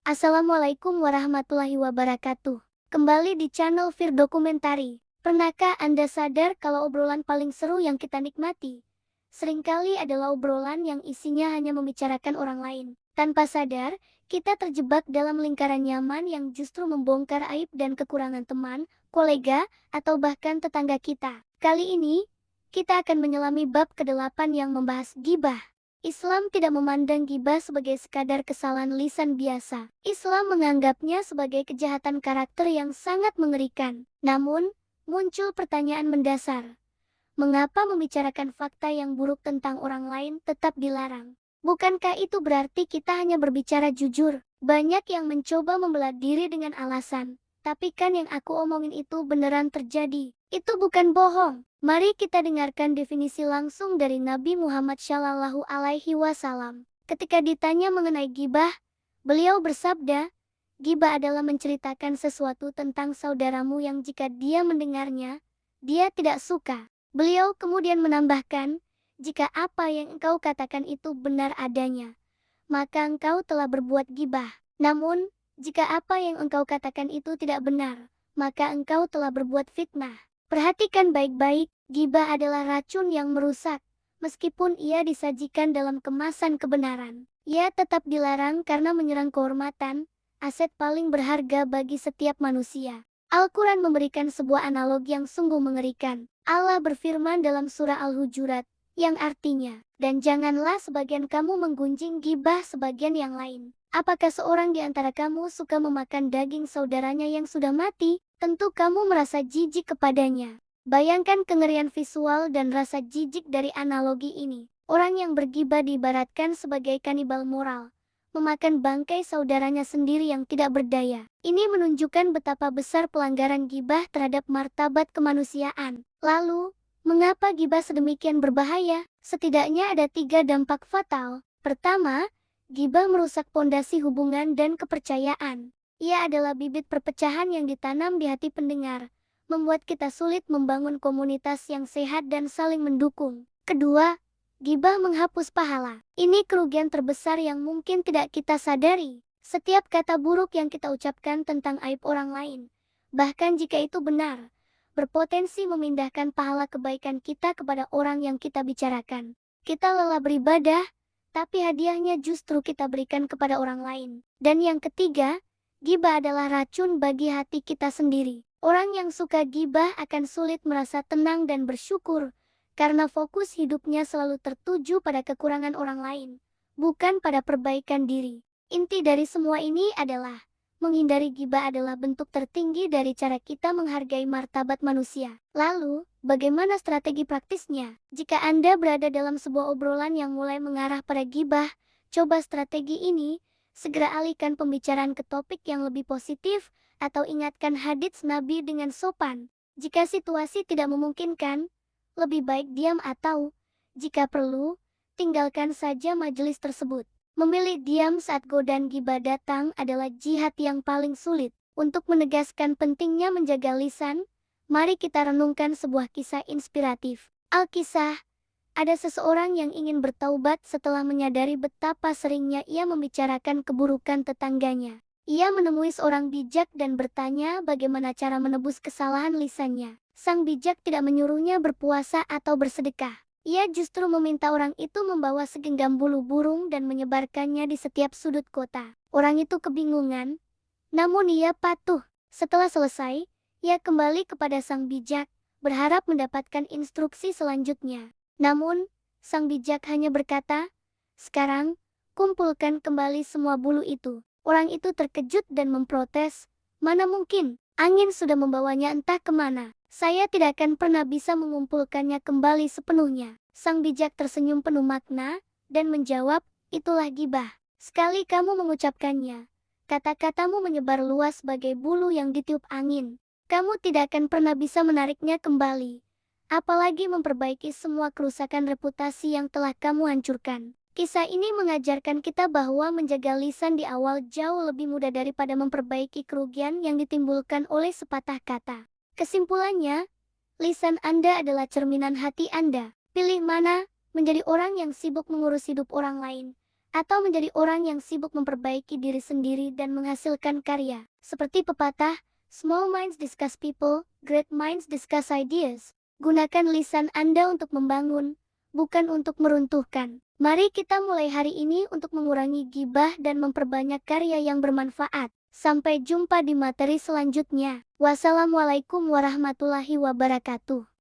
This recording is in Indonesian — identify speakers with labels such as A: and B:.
A: Assalamualaikum warahmatullahi wabarakatuh. Kembali di channel Fir Dokumentari. Pernahkah Anda sadar kalau obrolan paling seru yang kita nikmati seringkali adalah obrolan yang isinya hanya membicarakan orang lain? Tanpa sadar, kita terjebak dalam lingkaran nyaman yang justru membongkar aib dan kekurangan teman, kolega, atau bahkan tetangga kita. Kali ini, kita akan menyelami bab ke-8 yang membahas gibah. Islam tidak memandang gibah sebagai sekadar kesalahan lisan biasa. Islam menganggapnya sebagai kejahatan karakter yang sangat mengerikan. Namun, muncul pertanyaan mendasar. Mengapa membicarakan fakta yang buruk tentang orang lain tetap dilarang? Bukankah itu berarti kita hanya berbicara jujur? Banyak yang mencoba membelah diri dengan alasan, tapi kan yang aku omongin itu beneran terjadi. Itu bukan bohong. Mari kita dengarkan definisi langsung dari Nabi Muhammad Shallallahu Alaihi Wasallam. Ketika ditanya mengenai gibah, beliau bersabda, gibah adalah menceritakan sesuatu tentang saudaramu yang jika dia mendengarnya, dia tidak suka. Beliau kemudian menambahkan, jika apa yang engkau katakan itu benar adanya, maka engkau telah berbuat gibah. Namun, jika apa yang engkau katakan itu tidak benar, maka engkau telah berbuat fitnah. Perhatikan baik-baik, gibah adalah racun yang merusak. Meskipun ia disajikan dalam kemasan kebenaran, ia tetap dilarang karena menyerang kehormatan, aset paling berharga bagi setiap manusia. Al-Quran memberikan sebuah analogi yang sungguh mengerikan. Allah berfirman dalam surah Al-Hujurat, yang artinya, dan janganlah sebagian kamu menggunjing gibah sebagian yang lain. Apakah seorang di antara kamu suka memakan daging saudaranya yang sudah mati? Tentu kamu merasa jijik kepadanya. Bayangkan kengerian visual dan rasa jijik dari analogi ini. Orang yang bergibah diibaratkan sebagai kanibal moral, memakan bangkai saudaranya sendiri yang tidak berdaya. Ini menunjukkan betapa besar pelanggaran gibah terhadap martabat kemanusiaan. Lalu, mengapa gibah sedemikian berbahaya? Setidaknya ada 3 dampak fatal. Pertama, gibah merusak pondasi hubungan dan kepercayaan. Ia adalah bibit perpecahan yang ditanam di hati pendengar, membuat kita sulit membangun komunitas yang sehat dan saling mendukung. Kedua, gibah menghapus pahala. Ini kerugian terbesar yang mungkin tidak kita sadari. Setiap kata buruk yang kita ucapkan tentang aib orang lain, bahkan jika itu benar, berpotensi memindahkan pahala kebaikan kita kepada orang yang kita bicarakan. Kita lelah beribadah, tapi hadiahnya justru kita berikan kepada orang lain. Dan yang ketiga, gibah adalah racun bagi hati kita sendiri. Orang yang suka gibah akan sulit merasa tenang dan bersyukur, karena fokus hidupnya selalu tertuju pada kekurangan orang lain, bukan pada perbaikan diri. Inti dari semua ini adalah, menghindari gibah adalah bentuk tertinggi dari cara kita menghargai martabat manusia. Lalu, bagaimana strategi praktisnya? Jika Anda berada dalam sebuah obrolan yang mulai mengarah pada gibah, coba strategi ini. Segera alihkan pembicaraan ke topik yang lebih positif, atau ingatkan hadits Nabi dengan sopan. Jika situasi tidak memungkinkan, lebih baik diam atau, jika perlu, tinggalkan saja majelis tersebut. Memilih diam saat godaan gibah datang adalah jihad yang paling sulit. Untuk menegaskan pentingnya menjaga lisan, mari kita renungkan sebuah kisah inspiratif. Al-Kisah. Ada seseorang yang ingin bertaubat setelah menyadari betapa seringnya ia membicarakan keburukan tetangganya. Ia menemui seorang bijak dan bertanya bagaimana cara menebus kesalahan lisannya. Sang bijak tidak menyuruhnya berpuasa atau bersedekah. Ia justru meminta orang itu membawa segenggam bulu burung dan menyebarkannya di setiap sudut kota. Orang itu kebingungan, namun ia patuh. Setelah selesai, ia kembali kepada sang bijak, berharap mendapatkan instruksi selanjutnya. Namun, sang bijak hanya berkata, "Sekarang, kumpulkan kembali semua bulu itu." Orang itu terkejut dan memprotes, "Mana mungkin, angin sudah membawanya entah kemana. Saya tidak akan pernah bisa mengumpulkannya kembali sepenuhnya." Sang bijak tersenyum penuh makna, dan menjawab, "Itulah gibah. Sekali kamu mengucapkannya, kata-katamu menyebar luas bagai bulu yang ditiup angin. Kamu tidak akan pernah bisa menariknya kembali. Apalagi memperbaiki semua kerusakan reputasi yang telah kamu hancurkan." Kisah ini mengajarkan kita bahwa menjaga lisan di awal jauh lebih mudah daripada memperbaiki kerugian yang ditimbulkan oleh sepatah kata. Kesimpulannya, lisan Anda adalah cerminan hati Anda. Pilih mana, menjadi orang yang sibuk mengurus hidup orang lain, atau menjadi orang yang sibuk memperbaiki diri sendiri dan menghasilkan karya. Seperti pepatah, small minds discuss people, great minds discuss ideas. Gunakan lisan Anda untuk membangun, bukan untuk meruntuhkan. Mari kita mulai hari ini untuk mengurangi gibah dan memperbanyak karya yang bermanfaat. Sampai jumpa di materi selanjutnya. Wassalamualaikum warahmatullahi wabarakatuh.